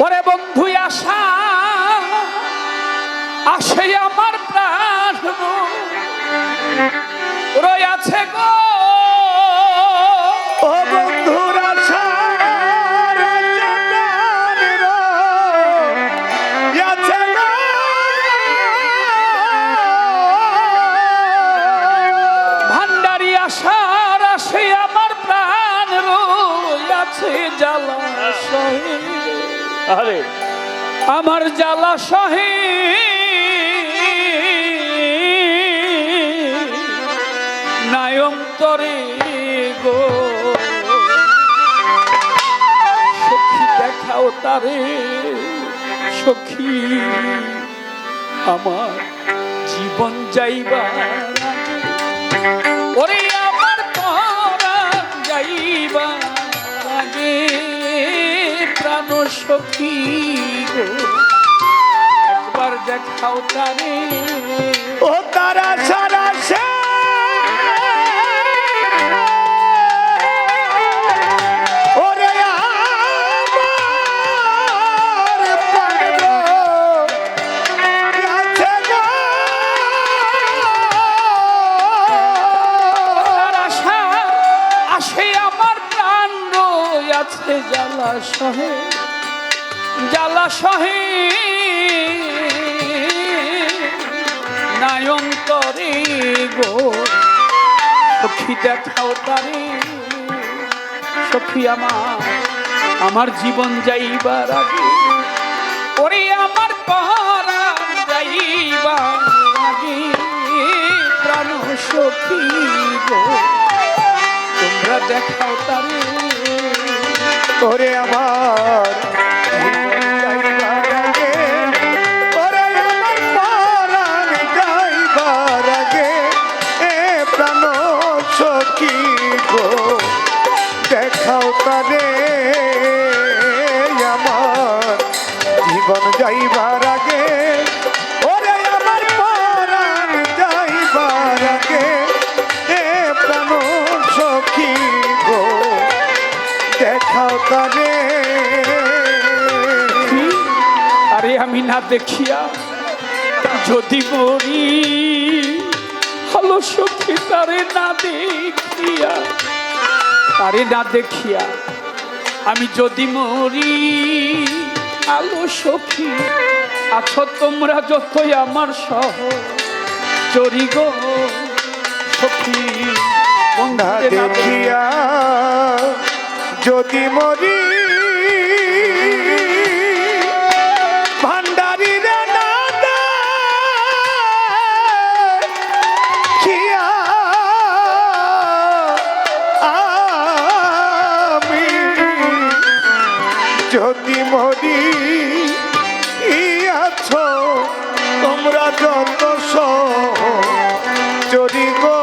ওরে বন্ধু আশা আসে আমার প্রাণ রয়াছে গো ও বন্ধুর আশা ভান্ডারি আশার আসে আমার প্রাণ রয়াছে জলাশয়ে আরে আমার জলাশয়ে নায়ন্তরে গো সখী দেখাও তারে সখী আমার জীবন যাইবার আগে, ওরে আমার পরাণ যাইবার আগে প্রাণ সখী গো একবার দেখাও তারে ও তারা সারা সে ওরে আমার প্রাণ আছে গো। তার আশা আসে আমার প্রাণ রয়াছে জলাশয়ে জলাশয়ে নায়ন্তরে গো সখী দেখাও তারে সখী আমার জীবন যাইবার আগে, ওরে আমার পরাণ যাইবার আগে প্রাণ সখী গো তোমরা দেখাও তারে ওরে আমার দেখাও তারে আমার জীবন যাইবার আগে, ওরে আমার পরাণ যাইবার আগে এ প্রাণ সখী গো দেখাও তারে। আরে আমি না দেখিয়া যদি মরি হলো সখী তারে না দেখিয়া তারে না দেখিয়া আমি যদি মরি আলো সখী আছো তোমরা যতই আমার সহ চরি গো সখী না দেখিয়া যদি মরি ভান্ডারি রে না দেখিয়া আমি যদি মরি আছো তোমরা যত চরি গো।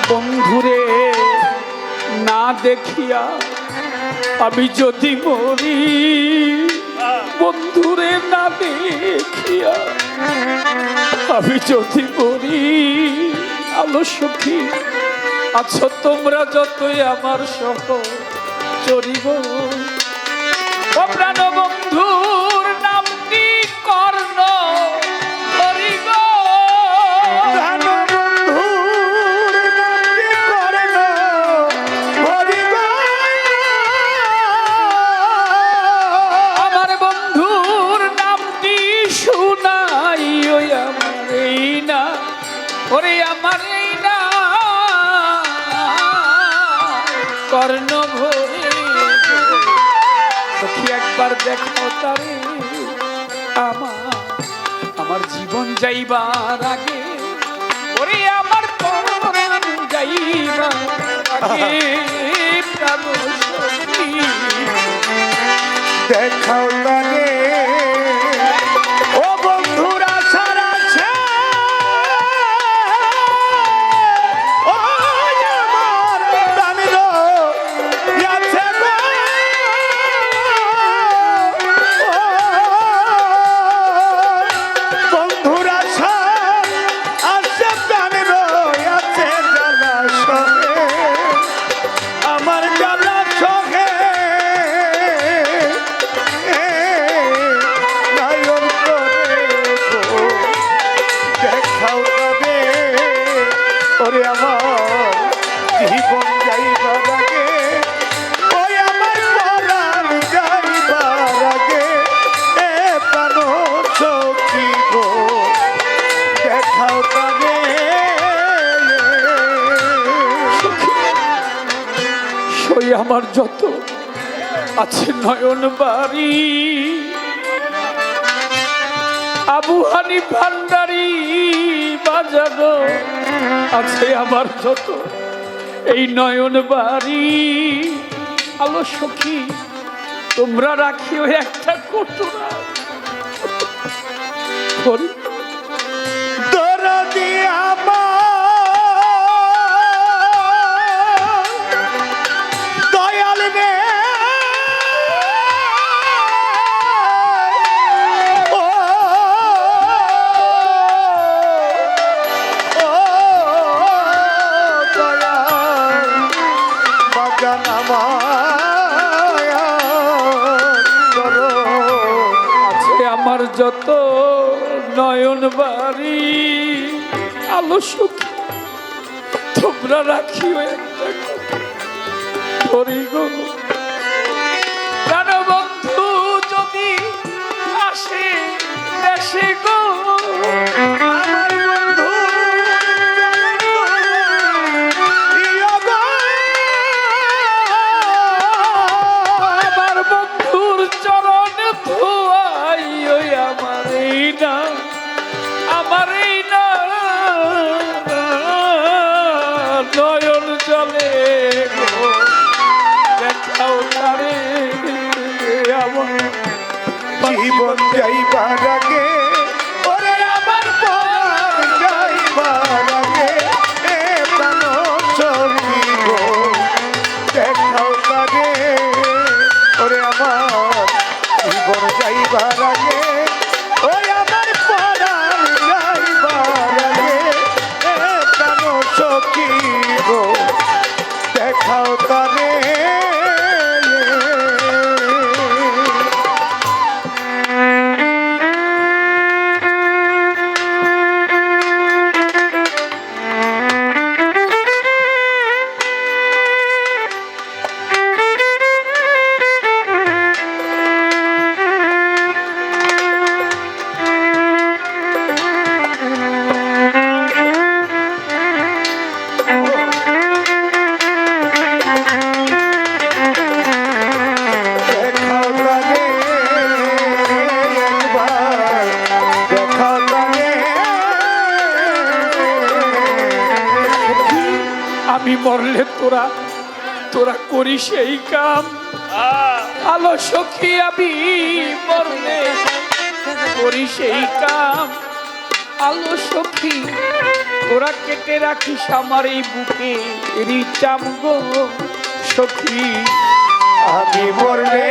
বন্ধুরে না দেখিয়া আমি যদি মরি বন্ধুরে না দেখিয়া আমি যদি মরি আলো সখী আছো তোমরা যতই আমার সহ চরিব ও প্রাণ বন্ধুর নামটি কর্ণ হরিব আমার বন্ধুর নামটি শুনাই ওই আমার এই না ওরে আমার এই না কর্ণ ভরে সখী একবার দেখাও তারে আমার জীবন যাইবার আগে, ওরে আমার পরাণ যাইবার আগে প্রাণ সখী দেখাও তারে ও বন্ধুরা সারা আছে ও আমার প্রাণের আছে গো। বন্ধুরা আছে প্রাণের আছে জলাশয়ে আমার জলাশয়ে আমার যত আছে নয়ন বাড়ি, আবু হানিফ ভান্ডারি বাজানো আছে আমার যত এই নয়ন বাড়ি। আলো সখী তোমরা রাখিও একটা কটুরা দরদি আমার দয়াল রে, ও দয়াল বাজান আমার আছে আমার যত নয়ন বাড়ি। আলো সখী তোমরা রাখিও একটা করি গো। জানো বন্ধু যদি আসে দেশে গো, আমার বন্ধু প্রিয় গো, আমার বন্ধুর চরণ ধোয়াই ওই আমার এই না, আমার এই না নয়ন জলে গো। দেখাও তারে আমার জীবন যাইবার আগে, ওরে আমার প্রাণ যাইবার আগে, এ প্রাণ সখী গো দেখাও তারে, ওরে আমার জীবন যাইবার আগে, ওই আমার প্রাণ যাইবার আগে, এ প্রাণ সখী গো দেখাও তারে। দেখাও তারে একবার, দেখাও তারে। আমি মরলে তোরা তোরা করিস এই কাম। আলো সখী আমি মরলে করিস এই কাম। আলো সখী তোরা কেটে রাখিস আমার এই বুকে রিচাম গো সখী। আমি মরলে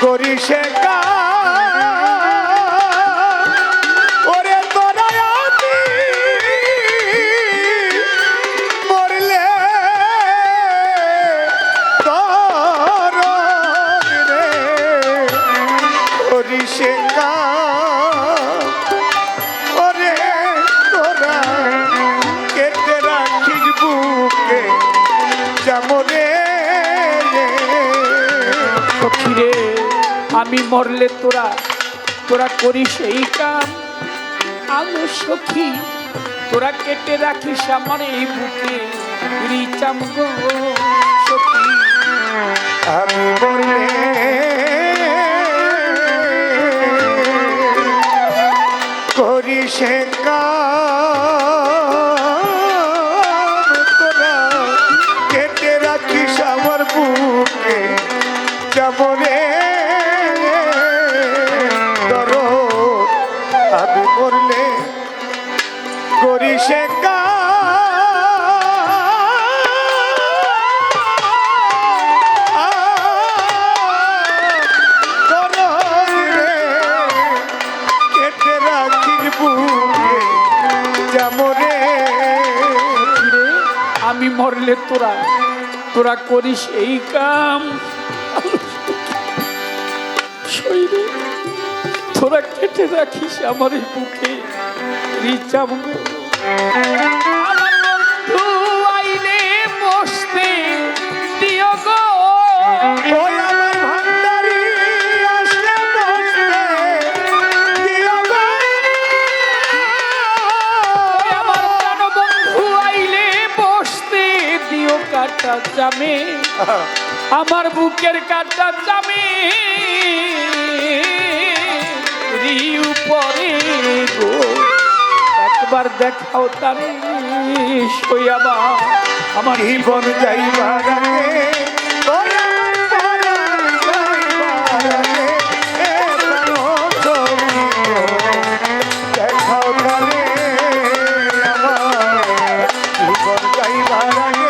করি সে কাম, ওরে তোরা আমি মরলে তোর রে করি সে কাম, ওরে তোরা কেটে রাখিস বুকে যেমনে সখী রে আমি মরলে তোরা তোরা করিস এই কাম। আলো সখী তোরা কেটে রাখিস আমার এই বুকে রিচাম গো সখী। আমি মরলে করি সে কাম, তোরা কেটে রাখিস আমার বুকে যেমনে ধরো। আমি মরলে করি সে কেটে রাখিস বুকে যেমনে। আমি মরলে তোরা তোরা করিস এই কাম। শরীরে তোরা কেটে রাখিস আমার এই বুকে রিচাম গো। আমার বন্ধু আইলে বসতে দিও গো। ওই আমার ভান্ডারি আসলে বসতে দিও গো। ওই আমার প্রাণ বন্ধু আইলে বসতে দিও কাটা জামে। আমার বুকের কাটা চামি উপরে গো একবার দেখাও তারে সইয়াবা আমার জীবন যাইবার আগে ওরে আমার পরাণ যাইবার আগে দেখাও তারে আমার জীবন যাইবার আগে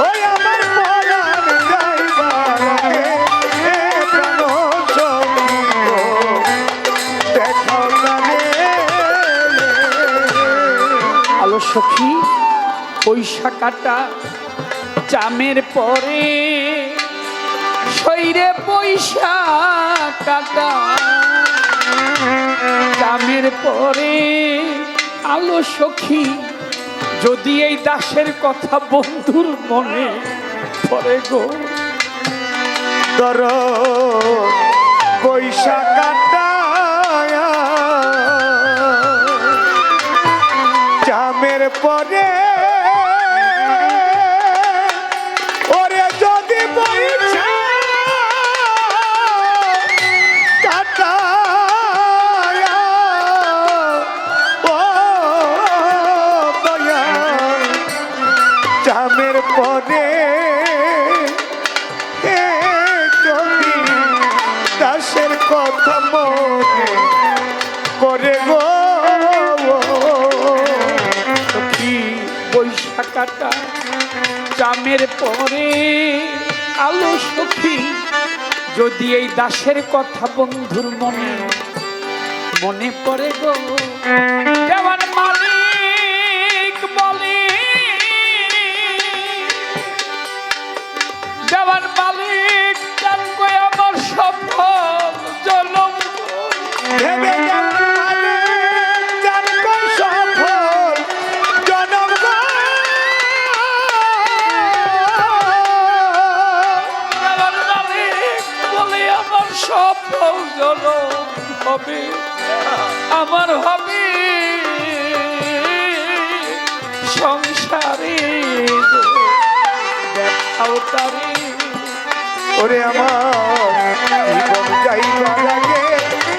ওই আমার পরাণ যাইবার আগে প্রাণ সঙ্গীত দেখাও তারে আলো সখী পয়সা কাটা চামের পরে শৈরে পয়সা কাটা চামের পরে আলো সখী যদি এই দাসের কথা বন্ধুর মনে পড়ে গো দর পয়সা কাটায়া জামের পরে ওরে যদি পয়সা কাটায়া ও দয়া জামের পরে যদি দাসের কথা মনে করে গো সখী পয়সা কাটা চামের পরে আলো সখী যদি এই দাসের কথা বন্ধুর মনে মনে পড়ে গো দেওয়ান মালিক বলে দেওয়ান মালিক জান কই আমার সফল জনম ভেবে জানলে জান কো সফল জনম গো। দেওয়ান মালিক বলে আমার সফল জনম হবে আমার হবে সংসারে গো দেখাও তারে ওরে আমার জীবন যাইবার আগে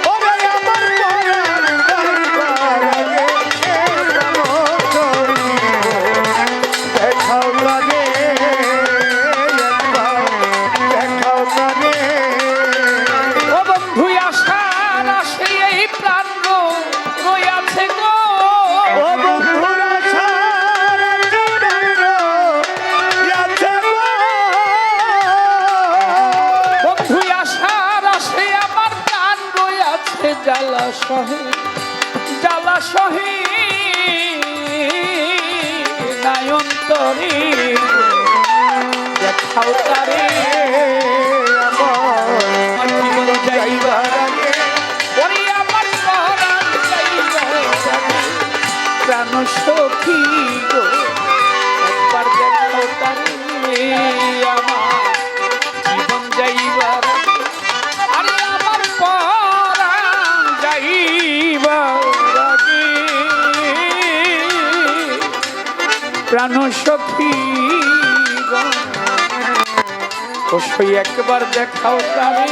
ওরে আমার পরাণ যাইবার আগে প্রাণ সঙ্গীত দেখাও লাগে একবার দেখাও লাগে ও বন্ধু আশার আসে এই প্রাণ রইয়াছে গো ও বন্ধুরা সারা জীবন ইয়াছে গো। বন্ধু আশার আসে আমার প্রাণ রইয়াছে জ্বালা সহে নায়ন্তরে দেখাও তারে আমার জীবন যাইবার আগে ওরে আমার পরাণ যাইবার আগে প্রাণ সখী গো একবার দেখাও তারে আমার জীবন যাইবার আগে। আরে আমার পরাণ যাইবার আগে প্রাণ সখী গো অবশ্যই একবার দেখাও তারে